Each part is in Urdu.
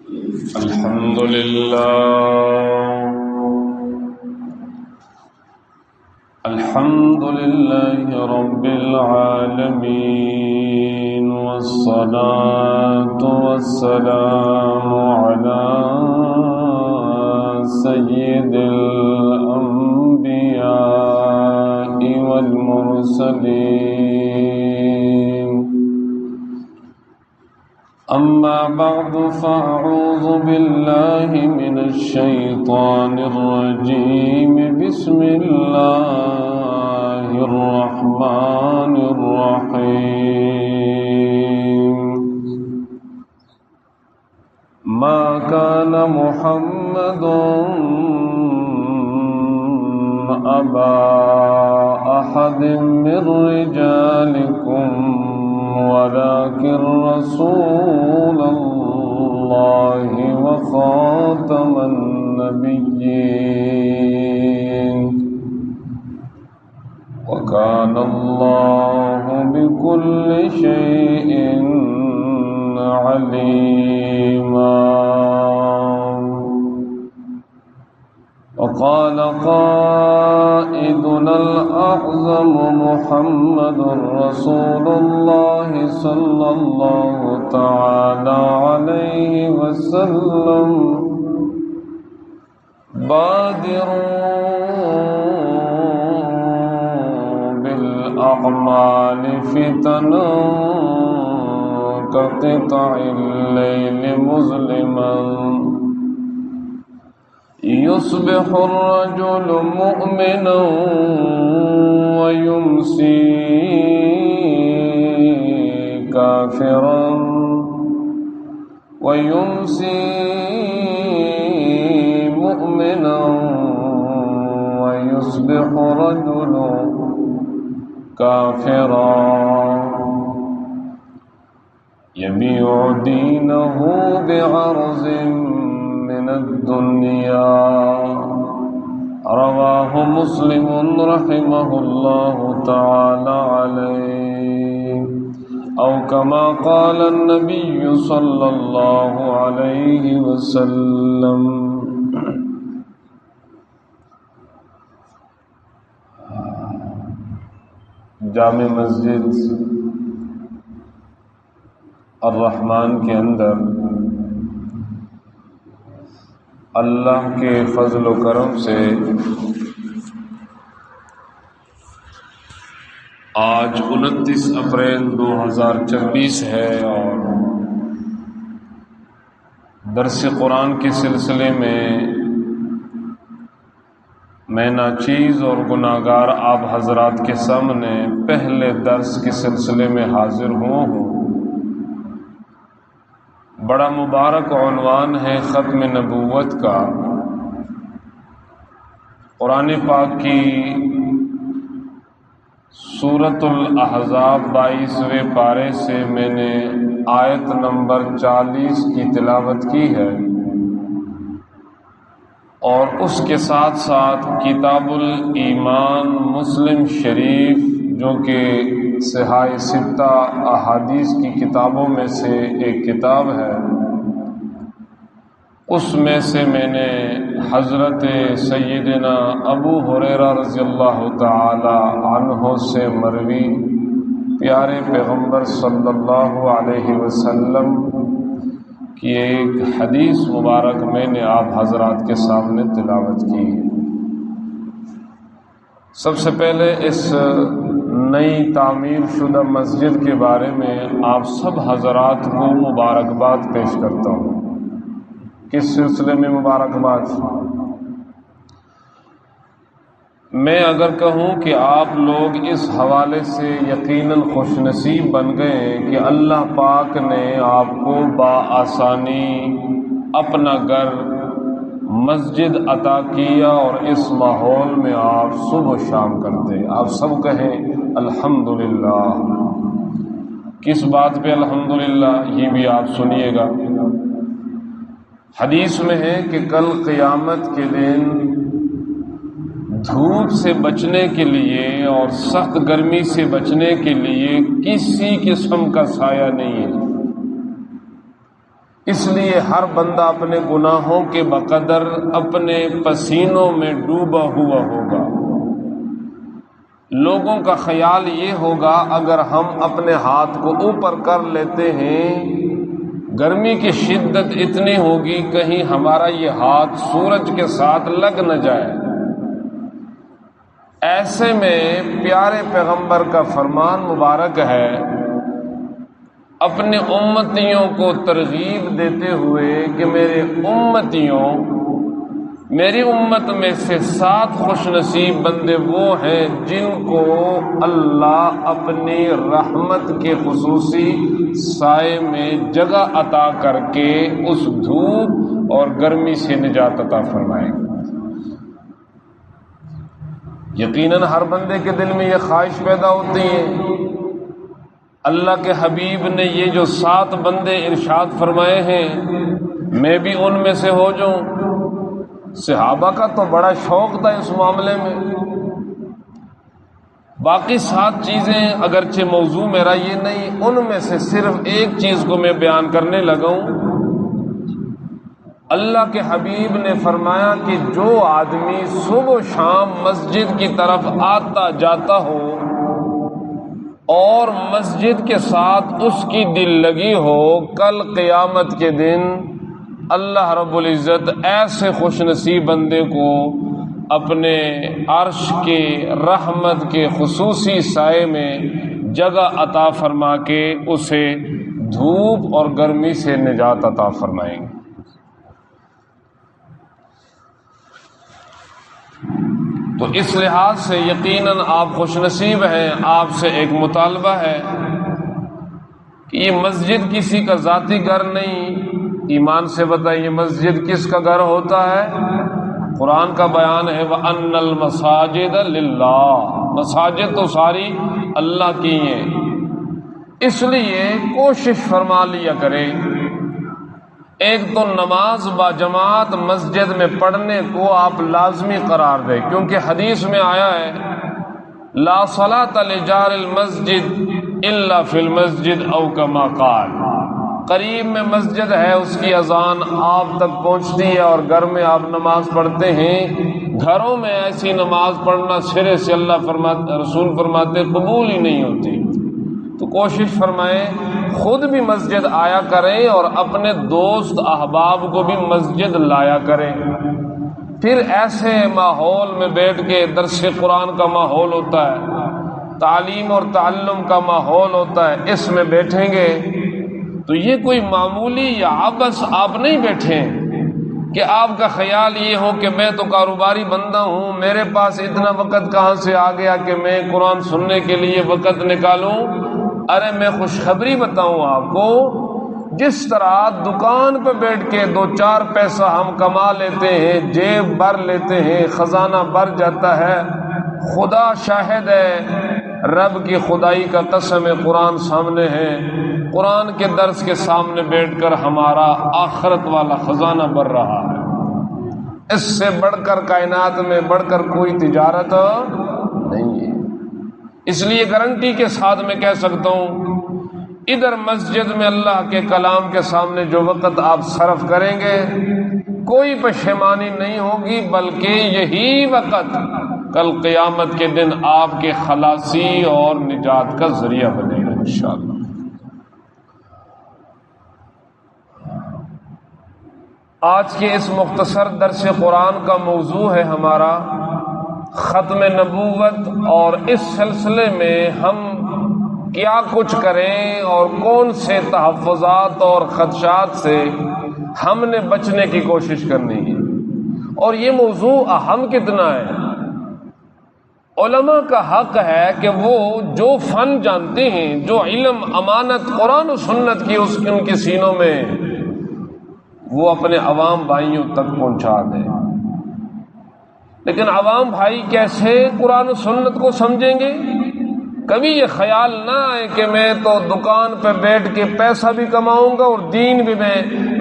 الحمد لله رب العالمين، والصلاة والسلام على سيد الأنبياء والمرسلين. أما بعد، فأعوذ بالله من الشيطان الرجيم. بسم الله الرحمن الرحيم. ما كان محمد أبا أحد من رجالكم ولكن رسول الله وخاتم النبيين، وكان الله بكل شيء عليما. وقال قائدنا الأعظم محمد رسول الله صلى الله تعالى عليه وسلم: بادروا بالأعمال فتنا كقطع الليل مظلما، يصبح الرجل مؤمنا ويمسي كافرا، ويمسي مؤمنا ويصبح رجل كافرا، يبيع دينه بعرض من الدنيا. رواه مسلم رحمه الله تعالى عليه، أو كما قال النبي صلى الله عليه وسلم. جامع مسجد الرحمن کے اندر اللہ کے فضل و کرم سے آج 29 اپریل 2024 ہے، اور درس قرآن کے سلسلے میں میں ناچیز اور گناہگار آپ حضرات کے سامنے پہلے درس کے سلسلے میں حاضر ہوں. بڑا مبارک عنوان ہے ختم نبوت کا. قرآن پاک کی سورۃ الاحزاب 22ویں پارے سے میں نے آیت نمبر 40 کی تلاوت کی ہے، اور اس کے ساتھ ساتھ کتاب الایمان مسلم شریف، جو کہ صحاح ستہ احادیث کی کتابوں میں سے ایک کتاب ہے، اس میں سے میں نے حضرت سیدنا ابو ہریرہ رضی اللہ تعالی عنہ سے مروی پیارے پیغمبر صلی اللہ علیہ وسلم کی ایک حدیث مبارک میں نے آپ حضرات کے سامنے تلاوت کی. سب سے پہلے اس نئی تعمیر شدہ مسجد کے بارے میں آپ سب حضرات کو مبارکباد پیش کرتا ہوں. کس سلسلے میں مبارکباد؟ میں اگر کہوں کہ آپ لوگ اس حوالے سے یقیناً خوش نصیب بن گئے کہ اللہ پاک نے آپ کو بآسانی اپنا گھر مسجد عطا کیا، اور اس ماحول میں آپ صبح و شام کرتے. آپ سب کہیں الحمدللہ. کس بات پہ الحمدللہ؟ یہ بھی آپ سنیے گا. حدیث میں ہے کہ کل قیامت کے دن دھوپ سے بچنے کے لیے اور سخت گرمی سے بچنے کے لیے کسی قسم کا سایہ نہیں ہے. اس لیے ہر بندہ اپنے گناہوں کے بقدر اپنے پسینوں میں ڈوبا ہوا ہوگا۔ لوگوں کا خیال یہ ہوگا اگر ہم اپنے ہاتھ کو اوپر کر لیتے ہیں، گرمی کی شدت اتنی ہوگی کہیں ہمارا یہ ہاتھ سورج کے ساتھ لگ نہ جائے۔ ایسے میں پیارے پیغمبر کا فرمان مبارک ہے، اپنے امتیوں کو ترغیب دیتے ہوئے کہ میرے امتیوں، میری امت میں سے 7 خوش نصیب بندے وہ ہیں جن کو اللہ اپنی رحمت کے خصوصی سائے میں جگہ عطا کر کے اس دھوپ اور گرمی سے نجات عطا فرمائے گا۔ یقیناً ہر بندے کے دل میں یہ خواہش پیدا ہوتی ہے۔ اللہ کے حبیب نے یہ جو 7 بندے ارشاد فرمائے ہیں، میں بھی ان میں سے ہو جاؤں۔ صحابہ کا تو بڑا شوق تھا اس معاملے میں۔ باقی 7 چیزیں اگرچہ موضوع میرا یہ نہیں، ان میں سے صرف ایک چیز کو میں بیان کرنے لگا ہوں۔ اللہ کے حبیب نے فرمایا کہ جو آدمی صبح و شام مسجد کی طرف آتا جاتا ہو اور مسجد کے ساتھ اس کی دل لگی ہو، کل قیامت کے دن اللہ رب العزت ایسے خوش نصیب بندے کو اپنے عرش کے رحمت کے خصوصی سائے میں جگہ عطا فرما کے اسے دھوپ اور گرمی سے نجات عطا فرمائیں گے۔ تو اس لحاظ سے یقیناً آپ خوش نصیب ہیں۔ آپ سے ایک مطالبہ ہے کہ یہ مسجد کسی کا ذاتی گھر نہیں، ایمان سے بتائیے مسجد کس کا گھر ہوتا ہے؟ قرآن کا بیان ہے وَأَنَّ الْمَسَاجِدَ لِلَّهِ، مساجد تو ساری اللہ کی ہیں۔ اس لیے کوشش فرما لیا کرے، ایک تو نماز با جماعت مسجد میں پڑھنے کو آپ لازمی قرار دیں، کیونکہ حدیث میں آیا ہے لا صلاۃ لجار المسجد الا فی المسجد او کما قال، قریب میں مسجد ہے اس کی اذان آپ تک پہنچتی ہے اور گھر میں آپ نماز پڑھتے ہیں، گھروں میں ایسی نماز پڑھنا سرے سے اللہ رسول فرماتے قبول ہی نہیں ہوتی۔ تو کوشش فرمائیں خود بھی مسجد آیا کریں اور اپنے دوست احباب کو بھی مسجد لایا کریں۔ پھر ایسے ماحول میں بیٹھ کے درس قرآن کا ماحول ہوتا ہے، تعلیم اور تعلم کا ماحول ہوتا ہے، اس میں بیٹھیں گے تو یہ کوئی معمولی یا عبث آپ نہیں بیٹھیں کہ آپ کا خیال یہ ہو کہ میں تو کاروباری بندہ ہوں، میرے پاس اتنا وقت کہاں سے آ گیا کہ میں قرآن سننے کے لیے وقت نکالوں۔ ارے میں خوشخبری بتاؤں آپ کو، جس طرح دکان پہ بیٹھ کے 2-4 پیسہ ہم کما لیتے ہیں، جیب بھر لیتے ہیں، خزانہ بھر جاتا ہے، خدا شاہد ہے، رب کی خدائی کا قسم قرآن سامنے ہے، قرآن کے درس کے سامنے بیٹھ کر ہمارا آخرت والا خزانہ بھر رہا ہے۔ اس سے بڑھ کر کائنات میں بڑھ کر کوئی تجارت نہیں ہے۔ اس لیے گارنٹی کے ساتھ میں کہہ سکتا ہوں، ادھر مسجد میں اللہ کے کلام کے سامنے جو وقت آپ صرف کریں گے کوئی پشیمانی نہیں ہوگی، بلکہ یہی وقت کل قیامت کے دن آپ کے خلاصی اور نجات کا ذریعہ بنے گا انشاءاللہ۔ آج کے اس مختصر درس قرآن کا موضوع ہے ہمارا ختم نبوت، اور اس سلسلے میں ہم کیا کچھ کریں اور کون سے تحفظات اور خدشات سے ہم نے بچنے کی کوشش کرنی ہے، اور یہ موضوع اہم کتنا ہے۔ علماء کا حق ہے کہ وہ جو فن جانتے ہیں، جو علم امانت قرآن و سنت کی ان کے سینوں میں، وہ اپنے عوام بھائیوں تک پہنچا دیں۔ لیکن عوام بھائی کیسے قرآن و سنت کو سمجھیں گے؟ کبھی یہ خیال نہ آئے کہ میں تو دکان پہ بیٹھ کے پیسہ بھی کماؤں گا اور دین بھی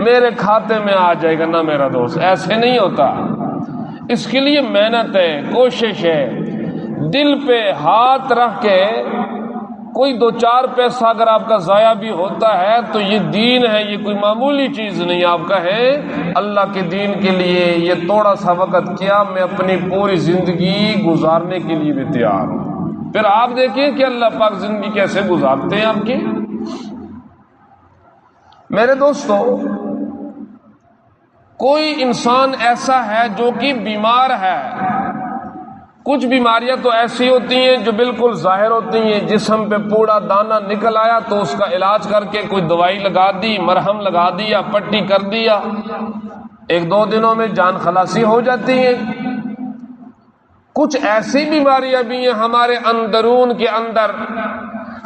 میرے کھاتے میں آ جائے گا۔ نہ میرا دوست، ایسے نہیں ہوتا۔ اس کے لیے محنت ہے، کوشش ہے، دل پہ ہاتھ رکھ کے کوئی دو چار پیسہ اگر آپ کا ضائع بھی ہوتا ہے تو یہ دین ہے، یہ کوئی معمولی چیز نہیں۔ آپ کہیں اللہ کے دین کے لیے یہ تھوڑا سا وقت کیا، میں اپنی پوری زندگی گزارنے کے لیے بھی تیار ہوں۔ پھر آپ دیکھیں کہ اللہ پاک زندگی کیسے گزارتے ہیں آپ کی۔ میرے دوستو، کوئی انسان ایسا ہے جو کہ بیمار ہے، کچھ بیماریاں تو ایسی ہوتی ہیں جو بالکل ظاہر ہوتی ہیں، جسم پہ پوڑا دانہ نکل آیا تو اس کا علاج کر کے کوئی دوائی لگا دی، مرہم لگا دیا، پٹی کر دیا، ایک دو دنوں میں جان خلاصی ہو جاتی ہے۔ کچھ ایسی بیماریاں بھی ہیں ہمارے اندرون کے اندر،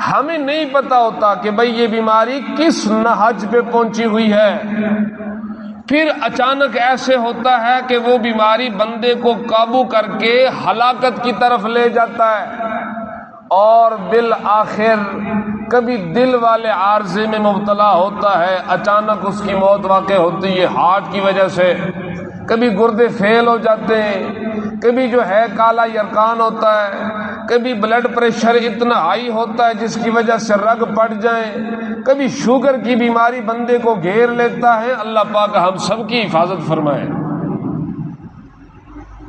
ہمیں نہیں پتا ہوتا کہ بھئی یہ بیماری کس نہج پہ پہنچی ہوئی ہے، پھر اچانک ایسے ہوتا ہے کہ وہ بیماری بندے کو قابو کر کے ہلاکت کی طرف لے جاتا ہے، اور بالآخر کبھی دل والے عارضے میں مبتلا ہوتا ہے، اچانک اس کی موت واقع ہوتی ہے ہارٹ کی وجہ سے، کبھی گردے فیل ہو جاتے ہیں، کبھی جو ہے کالا یرقان ہوتا ہے، کبھی بلڈ پریشر اتنا ہائی ہوتا ہے جس کی وجہ سے رگ پڑ جائیں، کبھی شوگر کی بیماری بندے کو گھیر لیتا ہے۔ اللہ پاک ہم سب کی حفاظت فرمائے۔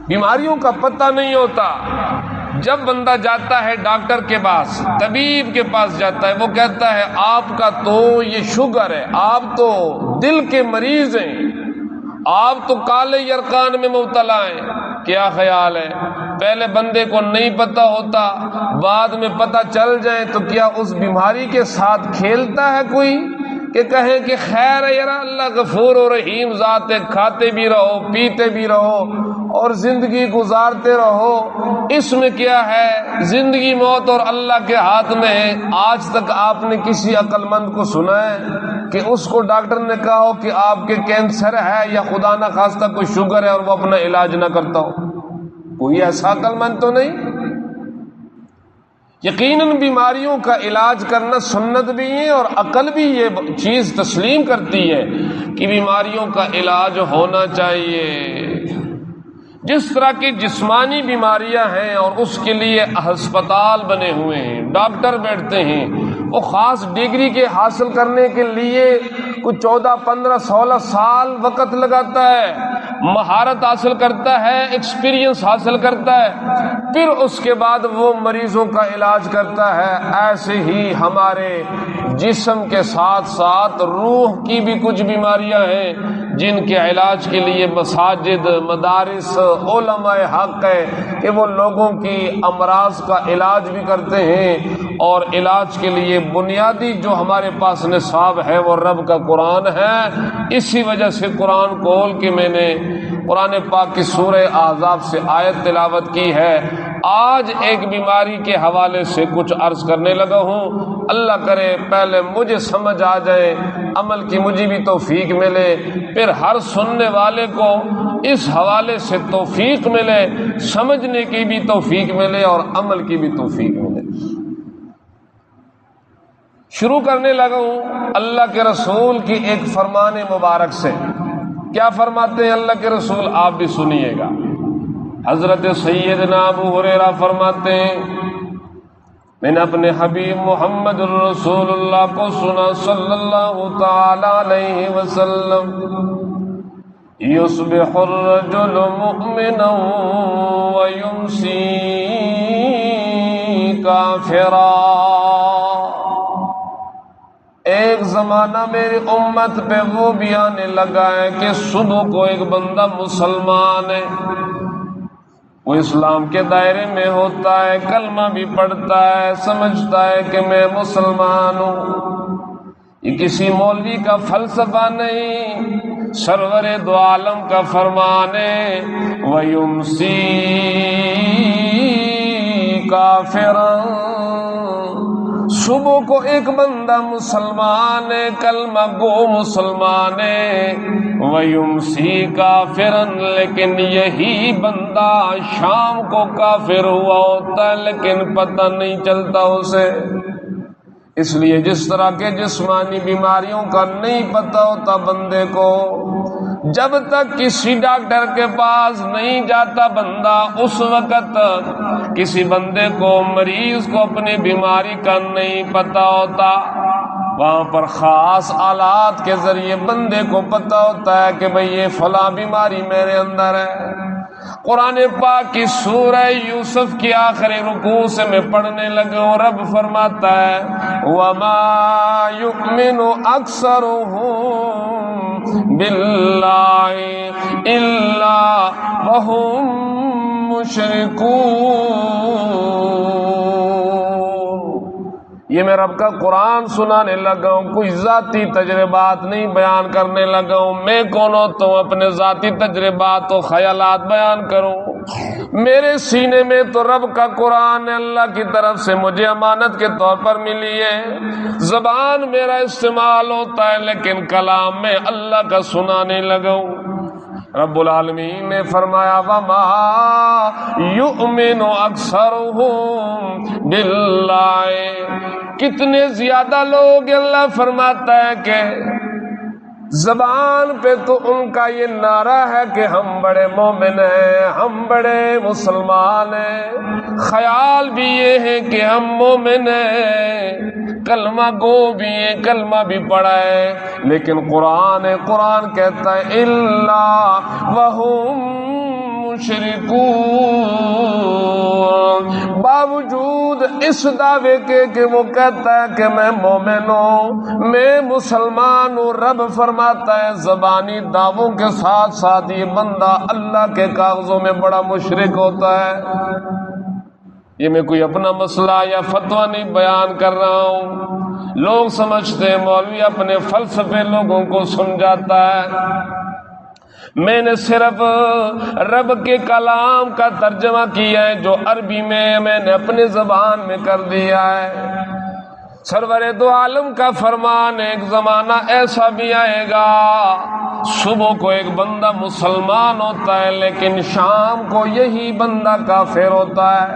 بیماریوں کا پتہ نہیں ہوتا۔ جب بندہ جاتا ہے ڈاکٹر کے پاس، طبیب کے پاس جاتا ہے، وہ کہتا ہے آپ کا تو یہ شوگر ہے، آپ تو دل کے مریض ہیں، آپ تو کالے یرقان میں مبتلا ہیں۔ کیا خیال ہے؟ پہلے بندے کو نہیں پتا ہوتا، بعد میں پتا چل جائے تو کیا اس بیماری کے ساتھ کھیلتا ہے کوئی کہ کہیں کہ خیر ہے یار، اللہ غفور و رحیم ذات ہے، کھاتے بھی رہو، پیتے بھی رہو اور زندگی گزارتے رہو، اس میں کیا ہے؟ زندگی موت اور اللہ کے ہاتھ میں ہے۔ آج تک آپ نے کسی عقل مند کو سنا ہے کہ اس کو ڈاکٹر نے کہا ہو کہ آپ کے کینسر ہے یا خدا نہ خواستہ کوئی شوگر ہے اور وہ اپنا علاج نہ کرتا ہو؟ کوئی ایسا عقل مند تو نہیں۔ یقیناً بیماریوں کا علاج کرنا سنت بھی ہے، اور عقل بھی یہ چیز تسلیم کرتی ہے کہ بیماریوں کا علاج ہونا چاہیے۔ جس طرح کی جسمانی بیماریاں ہیں اور اس کے لیے ہسپتال بنے ہوئے ہیں، ڈاکٹر بیٹھتے ہیں، وہ خاص ڈگری کے حاصل کرنے کے لیے کچھ 14 15 16 سال وقت لگاتا ہے، مہارت حاصل کرتا ہے، ایکسپیرینس حاصل کرتا ہے، پھر اس کے بعد وہ مریضوں کا علاج کرتا ہے۔ ایسے ہی ہمارے جسم کے ساتھ ساتھ روح کی بھی کچھ بیماریاں ہیں جن کے علاج کے لیے مساجد، مدارس، علماء حق ہے کہ وہ لوگوں کی امراض کا علاج بھی کرتے ہیں، اور علاج کے لیے بنیادی جو ہمارے پاس نصاب ہے وہ رب کا قرآن ہے۔ اسی وجہ سے قرآن کھول کے میں نے قرآن پاک کی سورہ احزاب سے آیت تلاوت کی ہے۔ آج ایک بیماری کے حوالے سے کچھ عرض کرنے لگا ہوں، اللہ کرے پہلے مجھے سمجھ آ جائے، عمل کی مجھے بھی توفیق ملے، پھر ہر سننے والے کو اس حوالے سے توفیق ملے، سمجھنے کی بھی توفیق ملے اور عمل کی بھی توفیق ملے۔ شروع کرنے لگا ہوں اللہ کے رسول کی ایک فرمان مبارک سے۔ کیا فرماتے ہیں اللہ کے رسول؟ آپ بھی سنیے گا۔ حضرت سیدنا ابو ہریرہ فرماتے ہیں، میں نے اپنے حبیب محمد الرسول اللہ کو سنا صلی اللہ تعالی علیہ وسلم، یصبح الرجل مؤمنا ویمسی کافرا۔ ایک زمانہ میری امت پہ وہ بھی آنے لگا ہے کہ صبح کو ایک بندہ مسلمان ہے، وہ اسلام کے دائرے میں ہوتا ہے، کلمہ بھی پڑھتا ہے، سمجھتا ہے کہ میں مسلمان ہوں۔ یہ کسی مولوی کا فلسفہ نہیں، سرور دو عالم کا فرمان ہے، وَيُمْسِي كَافِرًا۔ صبح کو ایک بندہ مسلمان ہے، کلمہ گو مسلمان ہے، وَيُمْسِي كَافِرًا، لیکن یہی بندہ شام کو کافر ہوا ہوتا ہے لیکن پتہ نہیں چلتا اسے۔ اس لیے جس طرح کے جسمانی بیماریوں کا نہیں پتہ ہوتا بندے کو، جب تک کسی ڈاکٹر کے پاس نہیں جاتا بندہ، اس وقت کسی بندے کو، مریض کو اپنی بیماری کا نہیں پتہ ہوتا۔ وہاں پر خاص آلات کے ذریعے بندے کو پتہ ہوتا ہے کہ بھئی یہ فلاں بیماری میرے اندر ہے۔ قرآن پاک کی سورہ یوسف کی آخری رکوع سے میں پڑھنے لگا ہوں، رب فرماتا ہے وَمَا يُؤْمِنُ أَكْثَرُهُم بِاللَّهِ إِلَّا وَهُم مُشْرِكُونَ۔ یہ میں رب کا قرآن سنانے لگا ہوں، کوئی ذاتی تجربات نہیں بیان کرنے لگا ہوں۔ میں کون ہوتا ہوں اپنے ذاتی تجربات و خیالات بیان کروں؟ میرے سینے میں تو رب کا قرآن اللہ کی طرف سے مجھے امانت کے طور پر ملی ہے۔ زبان میرا استعمال ہوتا ہے لیکن کلام میں اللہ کا سنانے لگا ہوں۔ رب العالمین نے فرمایا وَمَا يُؤْمِنُ أَكْثَرُهُم بِاللَّهِ، کتنے زیادہ لوگ، اللہ فرماتا ہے کہ زبان پہ تو ان کا یہ نعرہ ہے کہ ہم بڑے مومن ہیں، ہم بڑے مسلمان ہیں، خیال بھی یہ ہے کہ ہم مومن ہیں، کلمہ گو بھی ہیں، کلمہ بھی پڑھا ہے، لیکن قرآن کہتا ہے الا وہم مشرکون، باوجود اس دعوے کے کہ وہ کہتا ہے کہ میں مومن ہوں، میں مسلمان ہوں، رب فرماتا ہے زبانی دعووں کے ساتھ ساتھ یہ بندہ اللہ کے کاغذوں میں بڑا مشرک ہوتا ہے۔ یہ میں کوئی اپنا مسئلہ یا فتویٰ نہیں بیان کر رہا ہوں۔ لوگ سمجھتے ہیں مولوی اپنے فلسفے لوگوں کو سمجھاتا ہے، میں نے صرف رب کے کلام کا ترجمہ کیا ہے جو عربی میں نے اپنے زبان میں کر دیا ہے۔ سرور دو عالم کا فرمان، ایک زمانہ ایسا بھی آئے گا صبح کو ایک بندہ مسلمان ہوتا ہے لیکن شام کو یہی بندہ کافر ہوتا ہے۔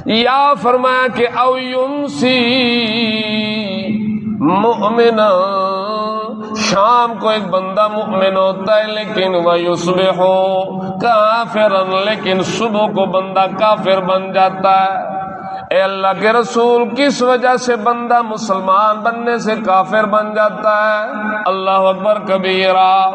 یا فرمایا کہ او یمسی مؤمنا، شام کو ایک بندہ مؤمن ہوتا ہے لیکن ویصبح کافرا، لیکن صبح کو بندہ کافر بن جاتا ہے۔ اے اللہ کے رسول، کس وجہ سے بندہ مسلمان بننے سے کافر بن جاتا ہے؟ اللہ اکبر کبیرہ۔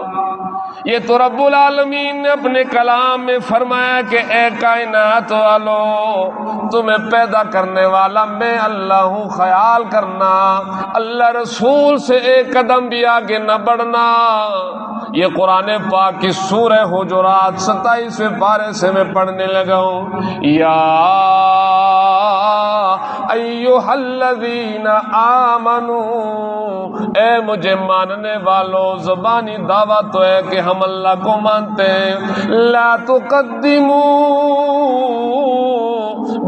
یہ تو رب العالمین نے اپنے کلام میں فرمایا کہ اے کائنات والو، تمہیں پیدا کرنے والا میں اللہ ہوں، خیال کرنا، اللہ رسول سے ایک قدم بھی آگے نہ بڑھنا۔ یہ قرآن پاک کی سورہ حجرات 27ویں پارے سے میں پڑھنے لگا ہوں۔ یا ایھا الذین آمنوا، اے مجھے ماننے والوں، زبانی دعویٰ تو ہے کہ ہم اللہ کو مانتے ہیں، لا تقدموا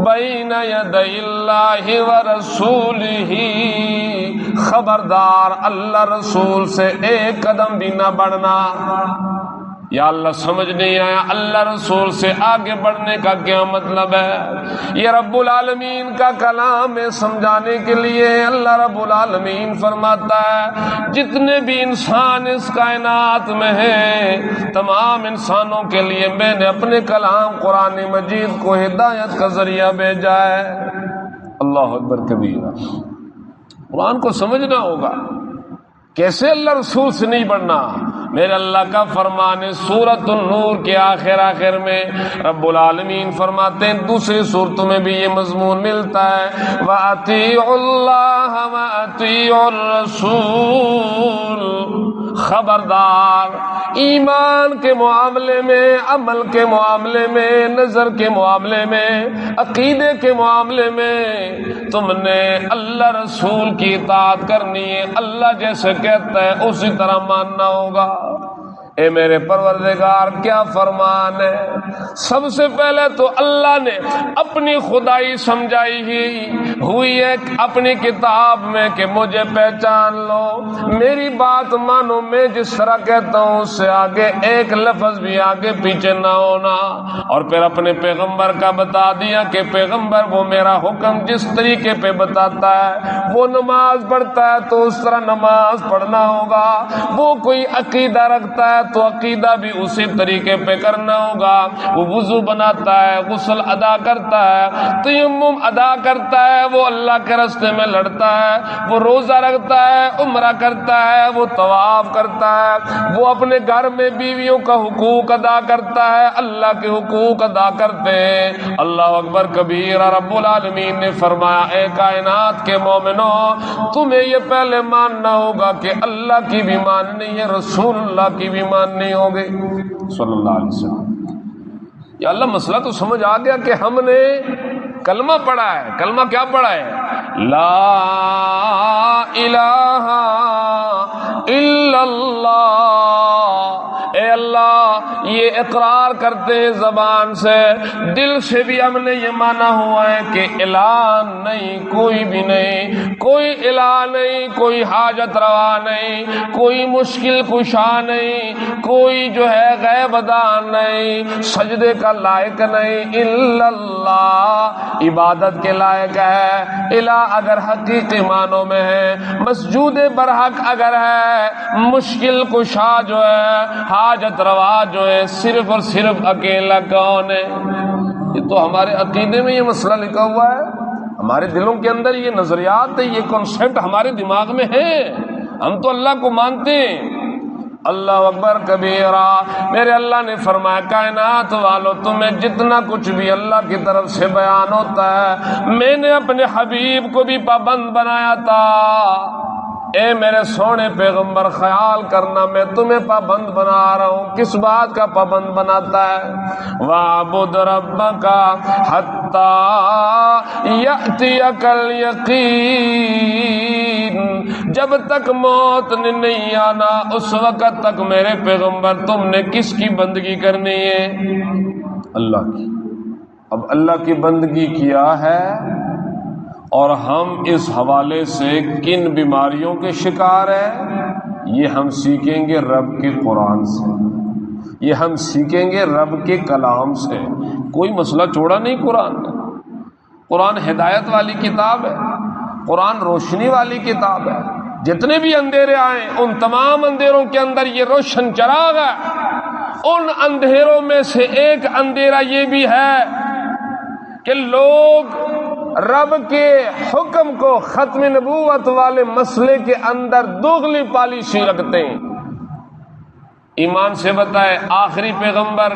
بین یدی اللہ ورسولہ، خبردار اللہ رسول سے ایک قدم بھی نہ بڑھنا۔ یا اللہ سمجھ نہیں آیا اللہ رسول سے آگے بڑھنے کا کیا مطلب ہے؟ یہ رب العالمین کا کلام ہے، سمجھانے کے لیے اللہ رب العالمین فرماتا ہے جتنے بھی انسان اس کائنات میں ہیں، تمام انسانوں کے لیے میں نے اپنے کلام قرآن مجید کو ہدایت کا ذریعہ بھیجا ہے۔ اللہ اکبر کبیرہ۔ قرآن کو سمجھنا ہوگا، کیسے اللہ رسول سے نہیں بڑھنا۔ میرے اللہ کا فرمان ہے سورۃ النور کے آخر میں رب العالمین فرماتے ہیں، دوسری صورتوں میں بھی یہ مضمون ملتا ہے، وَأَطِيعُوا اللَّهَ وَأَطِيعُوا الرَّسُولَ، خبردار ایمان کے معاملے میں، عمل کے معاملے میں، نظر کے معاملے میں، عقیدے کے معاملے میں تم نے اللہ رسول کی اطاعت کرنی ہے، اللہ جیسے کہتا ہے اسی طرح ماننا ہوگا۔ اے میرے پروردگار کیا فرمان ہے؟ سب سے پہلے تو اللہ نے اپنی خدائی سمجھائی ہی ہوئی ہے اپنی کتاب میں کہ مجھے پہچان لو، میری بات مانو، میں جس طرح کہتا ہوں اس سے آگے ایک لفظ بھی آگے پیچھے نہ ہونا۔ اور پھر اپنے پیغمبر کا بتا دیا کہ پیغمبر وہ میرا حکم جس طریقے پہ بتاتا ہے، وہ نماز پڑھتا ہے تو اس طرح نماز پڑھنا ہوگا، وہ کوئی عقیدہ رکھتا ہے تو عقیدہ بھی اسی طریقے پہ کرنا ہوگا، وہ وضو بناتا ہے، غسل ادا کرتا ہے، تیمم ادا کرتا ہے، وہ اللہ کے راستے میں لڑتا ہے، وہ روزہ رکھتا ہے، عمرہ کرتا ہے، وہ طواف کرتا ہے، وہ اپنے گھر میں بیویوں کا حقوق ادا کرتا ہے، اللہ کے حقوق ادا کرتے ہیں۔ اللہ اکبر کبیرہ۔ رب العالمین نے فرمایا اے کائنات کے مومنوں، تمہیں یہ پہلے ماننا ہوگا کہ اللہ کی بھی ماننی ہے، رسول اللہ کی بھی ماننی ہوگی صلی اللہ علیہ وسلم۔ یا اللہ مسئلہ تو سمجھ آ گیا کہ ہم نے کلمہ پڑھا ہے۔ کلمہ کیا پڑھا ہے؟ لا الہ الا اللہ۔ اے اللہ یہ اقرار کرتے ہیں زبان سے، دل سے بھی ہم نے یہ مانا ہوا ہے کہ الہ نہیں، کوئی بھی نہیں، کوئی الہ نہیں، کوئی حاجت روا نہیں، کوئی مشکل کشا نہیں، کوئی جو ہے غیب دان نہیں، سجدے کا لائق نہیں، الا اللہ، عبادت کے لائق ہے۔ الہ اگر حقیقی معنوں میں ہے، مسجود برحق اگر ہے، مشکل کشا جو ہے، حاجت روا جو ہے، صرف اور صرف اکیلا کون ہے؟ یہ تو ہمارے عقیدے میں یہ مسئلہ لکھا ہوا ہے، ہمارے دلوں کے اندر یہ نظریات ہے، یہ کنسپٹ ہمارے دماغ میں ہے، ہم تو اللہ کو مانتے ہیں۔ اللہ اکبر کبیرہ۔ میرے اللہ نے فرمایا کائنات والو تمہیں جتنا کچھ بھی اللہ کی طرف سے بیان ہوتا ہے میں نے اپنے حبیب کو بھی پابند بنایا تھا۔ اے میرے سونے پیغمبر خیال کرنا میں تمہیں پابند بنا رہا ہوں، کس بات کا پابند بناتا ہے؟ وَاعْبُدْ رَبَّكَ حَتَّى يَأْتِيَكَ الْيَقِينُ۔ جب تک موت نے نہیں آنا اس وقت تک میرے پیغمبر تم نے کس کی بندگی کرنی ہے؟ اللہ کی۔ اب اللہ کی بندگی کیا ہے اور ہم اس حوالے سے کن بیماریوں کے شکار ہیں، یہ ہم سیکھیں گے رب کے قرآن سے، یہ ہم سیکھیں گے رب کے کلام سے۔ کوئی مسئلہ چھوڑا نہیں قرآن نے۔ قرآن ہدایت والی کتاب ہے، قرآن روشنی والی کتاب ہے۔ جتنے بھی اندھیرے آئیں ان تمام اندھیروں کے اندر یہ روشن چراغ ہے۔ ان اندھیروں میں سے ایک اندھیرا یہ بھی ہے کہ لوگ رب کے حکم کو ختم نبوت والے مسئلے کے اندر دوغلی پالیسی رکھتے ہیں۔ ایمان سے بتائے آخری پیغمبر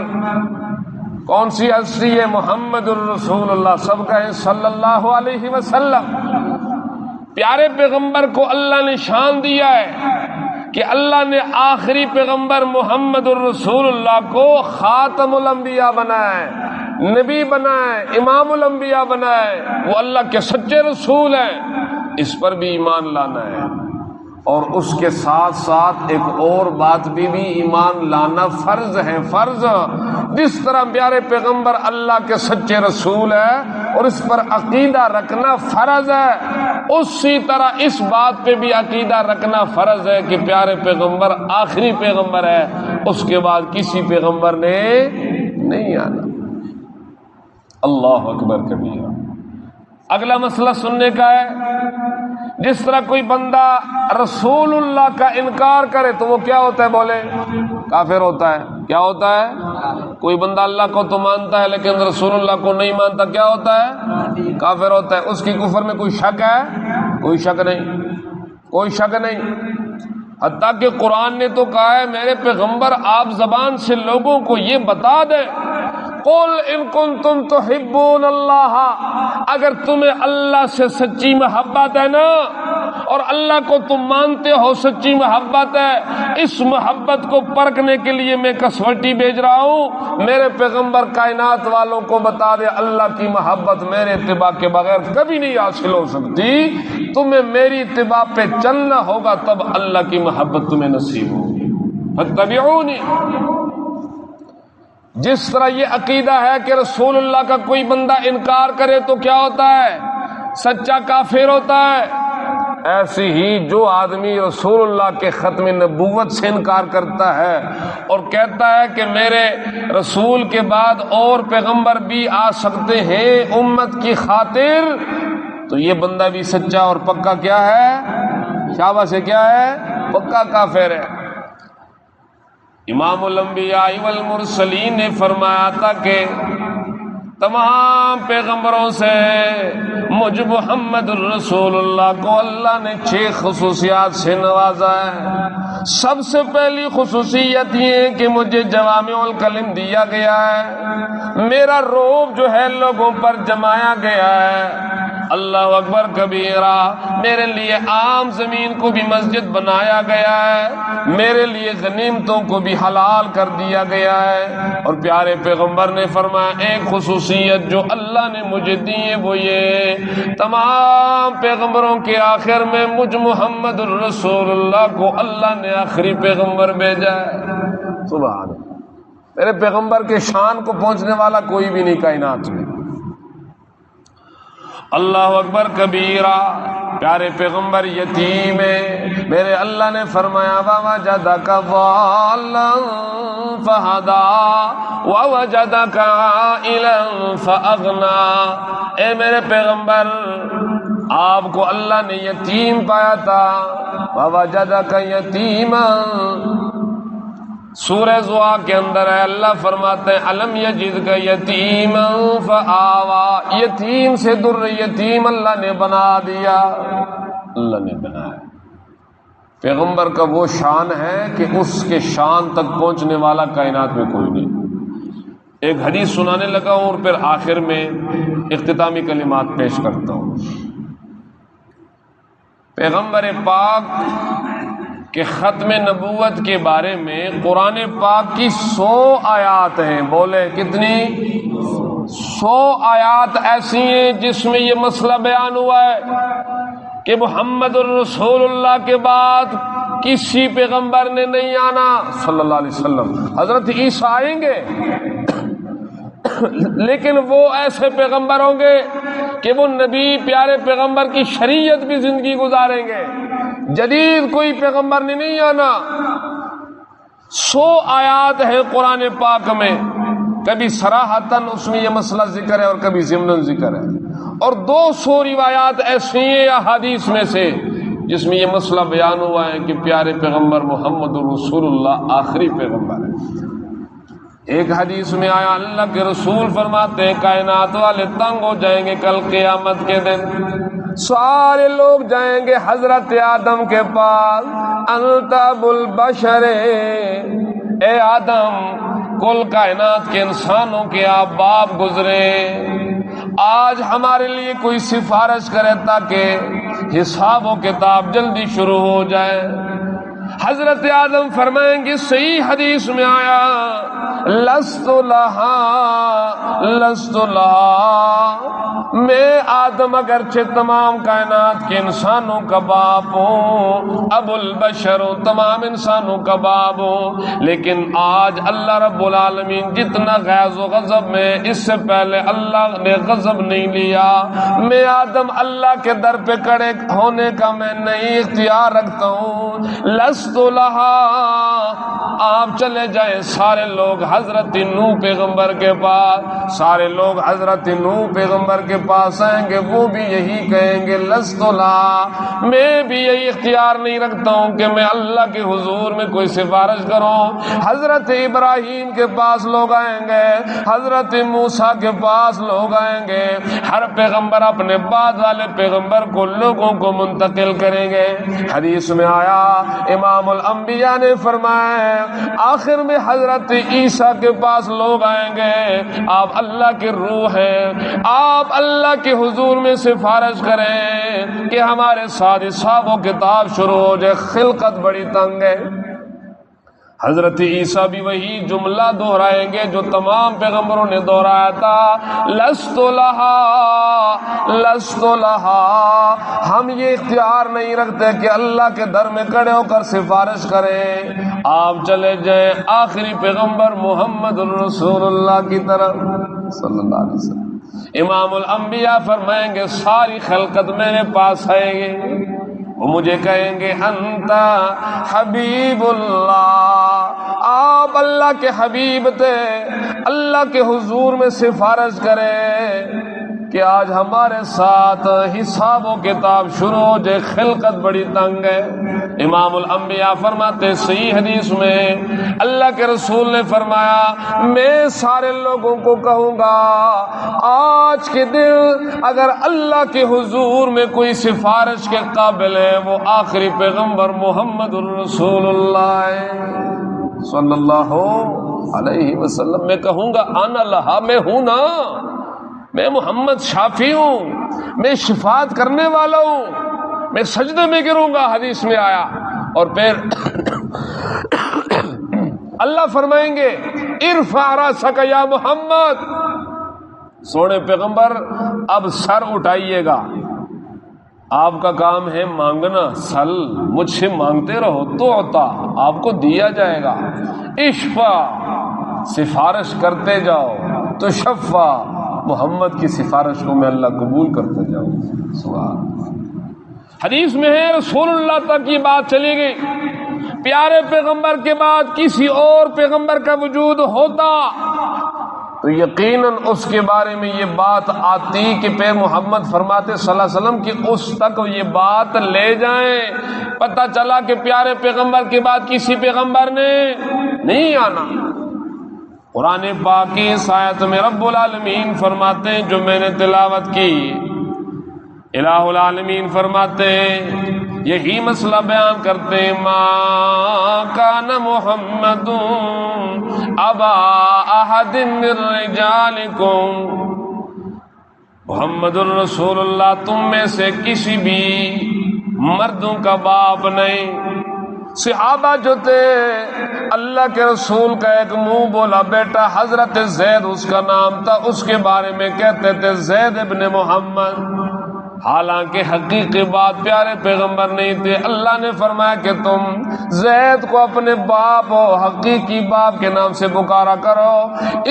کون سی ہستی ہے؟ محمد الرسول اللہ، سب کہیں صلی اللہ علیہ وسلم۔ پیارے پیغمبر کو اللہ نے شان دیا ہے کہ اللہ نے آخری پیغمبر محمد الرسول اللہ کو خاتم الانبیاء بنایا ہے، نبی بنائے، امام الانبیاء بنائے، وہ اللہ کے سچے رسول ہیں، اس پر بھی ایمان لانا ہے۔ اور اس کے ساتھ ساتھ ایک اور بات بھی ایمان لانا فرض ہے، فرض۔ جس طرح پیارے پیغمبر اللہ کے سچے رسول ہے اور اس پر عقیدہ رکھنا فرض ہے، اسی طرح اس بات پہ بھی عقیدہ رکھنا فرض ہے کہ پیارے پیغمبر آخری پیغمبر ہے، اس کے بعد کسی پیغمبر نے نہیں آنا۔ اللہ اکبر کبیرہ۔ اگلا مسئلہ سننے کا ہے، جس طرح کوئی بندہ رسول اللہ کا انکار کرے تو وہ کیا ہوتا ہے؟ بولے کافر ہوتا ہے۔ کیا ہوتا ہے؟ کوئی بندہ اللہ کو تو مانتا ہے لیکن رسول اللہ کو نہیں مانتا، کیا ہوتا ہے؟ کافر ہوتا ہے۔ اس کی کفر میں کوئی شک ہے؟ کوئی شک نہیں، کوئی شک نہیں۔ حتیٰ کہ قرآن نے تو کہا ہے میرے پیغمبر آپ زبان سے لوگوں کو یہ بتا دیں، قل ان کنتم تحبون اللہ، اگر تمہیں اللہ سے سچی محبت ہے نا اور اللہ کو تم مانتے ہو سچی محبت ہے، اس محبت کو پرکھنے کے لیے میں کسوٹی بھیج رہا ہوں، میرے پیغمبر کائنات والوں کو بتا دے اللہ کی محبت میرے اتباع کے بغیر کبھی نہیں حاصل ہو سکتی، تمہیں میری اتباع پہ چلنا ہوگا تب اللہ کی محبت تمہیں نصیب ہوگی۔ فاتبعونی۔ جس طرح یہ عقیدہ ہے کہ رسول اللہ کا کوئی بندہ انکار کرے تو کیا ہوتا ہے؟ سچا کافر ہوتا ہے، ایسے ہی جو آدمی رسول اللہ کے ختم نبوت سے انکار کرتا ہے اور کہتا ہے کہ میرے رسول کے بعد اور پیغمبر بھی آ سکتے ہیں امت کی خاطر، تو یہ بندہ بھی سچا اور پکا کیا ہے؟ شابہ سے کیا ہے؟ پکا کافر ہے۔ امام الانبیاء والمرسلین نے فرمایا تھا کہ تمام پیغمبروں سے مجھ محمد الرسول اللہ کو اللہ نے 6 خصوصیات سے نوازا ہے۔ سب سے پہلی خصوصیت یہ ہے کہ مجھے جوامع الکلم دیا گیا ہے، میرا روب جو ہے لوگوں پر جمایا گیا ہے، اللہ اکبر کبیرہ، میرے لیے عام زمین کو بھی مسجد بنایا گیا ہے، میرے لیے غنیمتوں کو بھی حلال کر دیا گیا ہے۔ اور پیارے پیغمبر نے فرمایا ایک خصوصیت جو اللہ نے مجھے دی ہے وہ یہ، تمام پیغمبروں کے آخر میں مجھ محمد الرسول اللہ کو اللہ نے آخری پیغمبر بھیجا ہے۔ سبحان اللہ، میرے پیغمبر کے شان کو پہنچنے والا کوئی بھی نہیں کائنات میں۔ اللہ اکبر کبیرہ، پیارے پیغمبر یتیم ہے، میرے اللہ نے فرمایا وَوَجَدَكَ ضَالًّا فَهَدَىٰ وَوَجَدَكَ عَائِلًا فَأَغْنَىٰ۔ اے میرے پیغمبر، آپ کو اللہ نے یتیم پایا تھا، وَوَجَدَكَ يَتِيمًا، سورہ زوا کے اندر ہے، اللہ فرماتے ہیں الم یجدک یتیما فآویٰ، یتیم سے در یتیم اللہ نے بنا دیا، اللہ نے بنایا۔ پیغمبر کا وہ شان ہے کہ اس کے شان تک پہنچنے والا کائنات میں کوئی نہیں۔ ایک حدیث سنانے لگا ہوں اور پھر آخر میں اختتامی کلمات پیش کرتا ہوں۔ پیغمبر پاک کہ ختم نبوت کے بارے میں قرآن پاک کی 100 آیات ہیں، بولے کتنی؟ 100 آیات ایسی ہیں جس میں یہ مسئلہ بیان ہوا ہے کہ محمد الرسول اللہ کے بعد کسی پیغمبر نے نہیں آنا صلی اللہ علیہ وسلم۔ حضرت عیسیٰ آئیں گے لیکن وہ ایسے پیغمبر ہوں گے کہ وہ نبی پیارے پیغمبر کی شریعت بھی زندگی گزاریں گے، جدید کوئی پیغمبر نے نہیں آنا۔ 100 آیات ہے قرآن پاک میں، کبھی صراحتاً اس میں یہ مسئلہ ذکر ہے اور کبھی ضمناً ذکر ہے، اور 200 روایات ایسی ہیں احادیث میں سے جس میں یہ مسئلہ بیان ہوا ہے کہ پیارے پیغمبر محمد رسول اللہ آخری پیغمبر ہے۔ ایک حدیث میں آیا اللہ کے رسول فرماتے ہیں کائنات والے تنگ ہو جائیں گے کل قیامت کے دن، سارے لوگ جائیں گے حضرت آدم کے پاس، انت ابو البشر، اے آدم کل کائنات کے انسانوں کے آپ باپ گزرے، آج ہمارے لیے کوئی سفارش کرے تاکہ حساب و کتاب جلدی شروع ہو جائے۔ حضرت آدم فرمائیں گے صحیح حدیث میں آیا لست لہا، میں آدم اگرچہ تمام کائنات کے انسانوں کا باپ ہوں، ابو البشر ہوں، تمام انسانوں کا باپ ہوں، لیکن آج اللہ رب العالمین جتنا غیظ و غضب میں، اس سے پہلے اللہ نے غضب نہیں لیا، میں آدم اللہ کے در پہ کھڑے ہونے کا میں نہیں اختیار رکھتا ہوں، لست لہا، آپ چلے جائیں سارے لوگ حضرت نوح پیغمبر کے پاس، سارے لوگ حضرت نوح پیغمبر کے پاس آئیں گے، وہ بھی یہی کہیں گے لست لہا، میں بھی یہی اختیار نہیں رکھتا ہوں کہ میں اللہ کے حضور میں کوئی سفارش کروں۔ حضرت ابراہیم کے پاس لوگ آئیں گے، حضرت موسیٰ کے پاس لوگ آئیں گے، ہر پیغمبر اپنے بعد والے پیغمبر کو لوگوں کو منتقل کریں گے۔ حدیث میں آیا امام الانبیاء نے فرمایا آخر میں حضرت عیسیٰ کے پاس لوگ آئیں گے، آپ اللہ کے روح ہیں، آپ اللہ کے حضور میں سفارش کریں کہ ہمارے ساتھ حساب و کتاب شروع ہو جائے، خلقت بڑی تنگ ہے۔ حضرت عیسیٰ بھی وہی جملہ دہرائیں گے جو تمام پیغمبروں نے دہرایا تھا، لست لہا، ہم یہ اختیار نہیں رکھتے کہ اللہ کے در میں کھڑے ہو کر سفارش کریں، آپ چلے جائیں آخری پیغمبر محمد الرسول اللہ کی طرف صلی اللہ علیہ وسلم۔ امام الانبیاء فرمائیں گے ساری خلقت میرے پاس آئیں گے، وہ مجھے کہیں گے انتا حبیب اللہ، آپ اللہ کے حبیب تھے، اللہ کے حضور میں سفارش کریں کہ آج ہمارے ساتھ حساب و کتاب شروع ہو جائے، خلقت بڑی تنگ ہے۔ امام الانبیاء فرماتے صحیح حدیث میں اللہ کے رسول نے فرمایا میں سارے لوگوں کو کہوں گا آج کے دن اگر اللہ کے حضور میں کوئی سفارش کے قابل ہے وہ آخری پیغمبر محمد الرسول اللہ صلی اللہ علیہ وسلم۔ میں کہوں گا انا لہا، میں ہوں نا، میں محمد شافی ہوں، میں شفاعت کرنے والا ہوں، میں سجدے میں گروں گا، حدیث میں آیا۔ اور پھر اللہ فرمائیں گے ارفع راسک یا محمد، سونے پیغمبر اب سر اٹھائیے گا، آپ کا کام ہے مانگنا، سل مجھ سے مانگتے رہو تو عطا، آپ کو دیا جائے گا، اشفا سفارش کرتے جاؤ تو شفا، محمد کی سفارش کو میں اللہ قبول کرتے جاؤں۔ سبحان حدیث میں ہے رسول اللہ تک یہ بات چلی گئی، پیارے پیغمبر کے بعد کسی اور پیغمبر کا وجود ہوتا تو یقیناً اس کے بارے میں یہ بات آتی کہ پہ محمد فرماتے صلی اللہ علیہ وسلم کہ اس تک یہ بات لے جائیں، پتہ چلا کہ پیارے پیغمبر کے بعد کسی پیغمبر نے نہیں آنا۔ قرآن پاک کی اس آیت میں رب العالمین فرماتے ہیں جو میں نے تلاوت کی، الہ العالمین فرماتے ہیں یہی مسئلہ بیان کرتے ہیں ما کان محمد ابا احد من رجالکم، محمد الرسول اللہ تم میں سے کسی بھی مردوں کا باپ نہیں۔ صحابہ جو تھے اللہ کے رسول کا ایک منہ بولا بیٹا حضرت زید اس کا نام تھا، اس کے بارے میں کہتے تھے زید ابن محمد، حالانکہ حقیقی بات پیارے پیغمبر نہیں تھے۔ اللہ نے فرمایا کہ تم زید کو اپنے باپ اور حقیقی باپ کے نام سے پکارا کرو،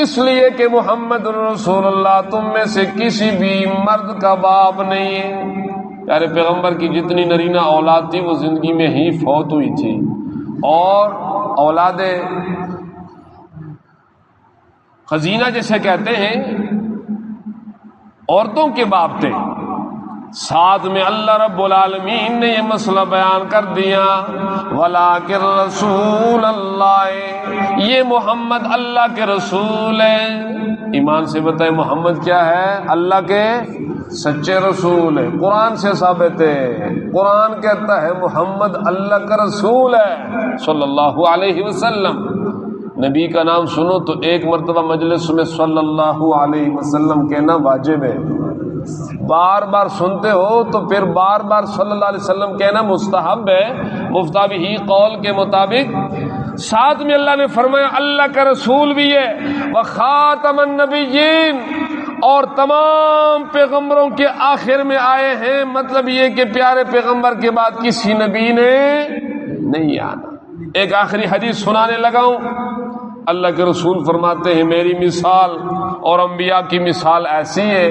اس لیے کہ محمد الرسول اللہ تم میں سے کسی بھی مرد کا باپ نہیں ہے۔ پیارے پیغمبر کی جتنی نرینہ اولاد تھی وہ زندگی میں ہی فوت ہوئی تھی، اور اولاد خزینہ جیسے کہتے ہیں عورتوں کے باپ تھے۔ ساتھ میں اللہ رب العالمین نے یہ مسئلہ بیان کر دیا وَلَٰكِن رَّسُولَ اللَّهِ، یہ محمد اللہ کے رسول ہیں۔ ایمان سے بتائیں محمد کیا ہے؟ اللہ کے سچے رسول ہے، قرآن سے ثابت ہے، قرآن کہتا ہے محمد اللہ کا رسول ہے صلی اللہ علیہ وسلم۔ نبی کا نام سنو تو ایک مرتبہ مجلس میں صلی اللہ علیہ وسلم کہنا واجب ہے، بار بار سنتے ہو تو پھر بار بار صلی اللہ علیہ وسلم کہنا مستحب ہے مفتابی قول کے مطابق۔ ساتھ میں اللہ نے فرمایا اللہ کا رسول بھی ہے وخاتم النبیین، اور تمام پیغمبروں کے آخر میں آئے ہیں، مطلب یہ کہ پیارے پیغمبر کے بعد کسی نبی نے نہیں آنا۔ ایک آخری حدیث سنانے لگا ہوں، اللہ کے رسول فرماتے ہیں میری مثال اور انبیاء کی مثال ایسی ہے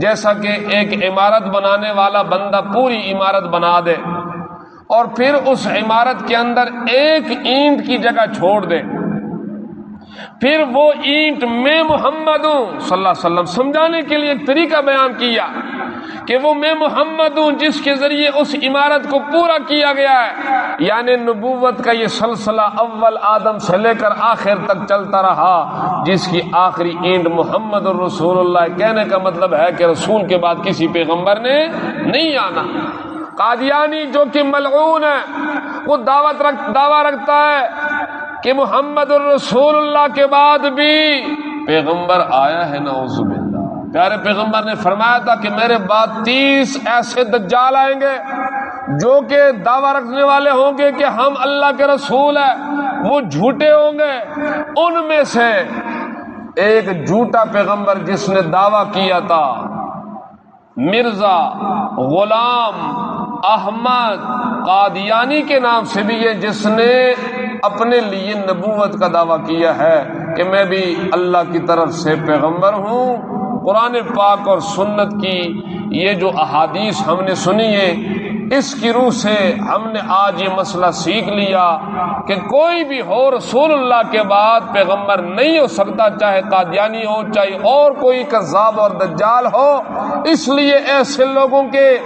جیسا کہ ایک عمارت بنانے والا بندہ پوری عمارت بنا دے اور پھر اس عمارت کے اندر ایک اینٹ کی جگہ چھوڑ دے، پھر وہ اینٹ میں محمد ہوں صلی اللہ علیہ وسلم سمجھانے کے لیے ایک طریقہ بیان کیا کہ وہ میں محمد ہوں جس کے ذریعے اس عمارت کو پورا کیا گیا ہے، یعنی نبوت کا یہ سلسلہ اول آدم سے لے کر آخر تک چلتا رہا، جس کی آخری اینٹ محمد الرسول اللہ۔ کہنے کا مطلب ہے کہ رسول کے بعد کسی پیغمبر نے نہیں آنا۔ قادیانی جو کہ ملعون ہے وہ دعویٰ رکھتا ہے کہ محمد الرسول اللہ کے بعد بھی پیغمبر آیا ہے، نعوذ باللہ۔ پیارے پیغمبر نے فرمایا تھا کہ میرے بعد 30 ایسے دجال آئیں گے جو کہ دعویٰ رکھنے والے ہوں گے کہ ہم اللہ کے رسول ہیں، وہ جھوٹے ہوں گے۔ ان میں سے ایک جھوٹا پیغمبر جس نے دعویٰ کیا تھا، مرزا غلام احمد قادیانی کے نام سے بھی ہے، جس نے اپنے لیے نبوت کا دعویٰ کیا ہے کہ میں بھی اللہ کی طرف سے پیغمبر ہوں۔ قرآن پاک اور سنت کی یہ جو احادیث ہم نے سنی ہے، اس کی روح سے ہم نے آج یہ مسئلہ سیکھ لیا کہ کوئی بھی ہو رسول اللہ کے بعد پیغمبر نہیں ہو سکتا، چاہے قادیانی ہو، چاہے اور کوئی کذاب اور دجال ہو۔ اس لیے ایسے لوگوں کے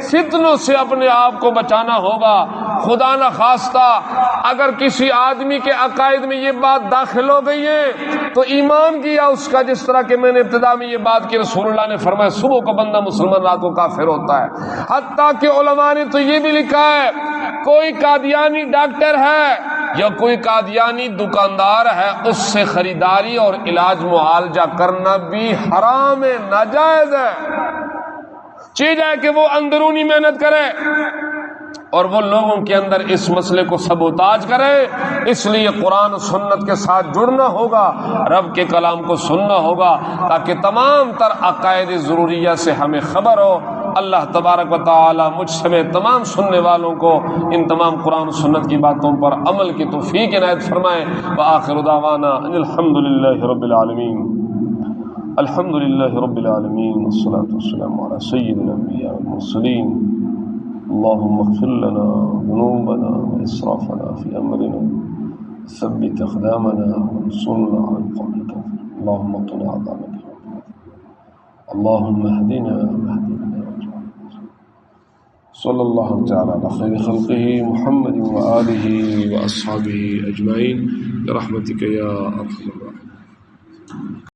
فتنوں سے اپنے آپ کو بچانا ہوگا۔ خدا نہ خواستہ اگر کسی آدمی کے عقائد میں یہ بات داخل ہو گئی ہے تو ایمان کیا اس کا، جس طرح کہ میں نے ابتدا میں یہ بات کی، رسول اللہ نے فرمایا صبح کو بندہ مسلمان، رات کو کافر ہوتا ہے۔ حتیٰ کہ علماء نے تو یہ بھی لکھا ہے کوئی قادیانی ڈاکٹر ہے یا کوئی قادیانی دکاندار ہے، اس سے خریداری اور علاج معالجہ کرنا بھی حرام ہے، ناجائز ہے۔ چیز ہے کہ وہ اندرونی محنت کرے اور وہ لوگوں کے اندر اس مسئلے کو سبوتاج کرے۔ اس لیے قرآن و سنت کے ساتھ جڑنا ہوگا، رب کے کلام کو سننا ہوگا، تاکہ تمام تر عقائد ضروریہ سے ہمیں خبر ہو۔ اللہ تبارک و تعالی مجھ سمیت تمام سننے والوں کو ان تمام قرآن و سنت کی باتوں پر عمل کی توفیق عنایت فرمائے۔ وآخر دعوانا ان الحمد للہ رب العالمین۔ الحمد للہ رب العالمین والصلاة والسلام علی سید الانبیاء والمرسلین۔ اللهم اغفر لنا ذنوبنا وإسرافنا في أمرنا، ثبت أقدامنا وانصرنا على القوم الكافرين، اللهم قنا عذابك، اللهم اهدنا صلی اللہ تعالی علی خیر خلقہ محمد وآلہ وأصحابہ اجمعین برحمتک یا ارحم الراحمین۔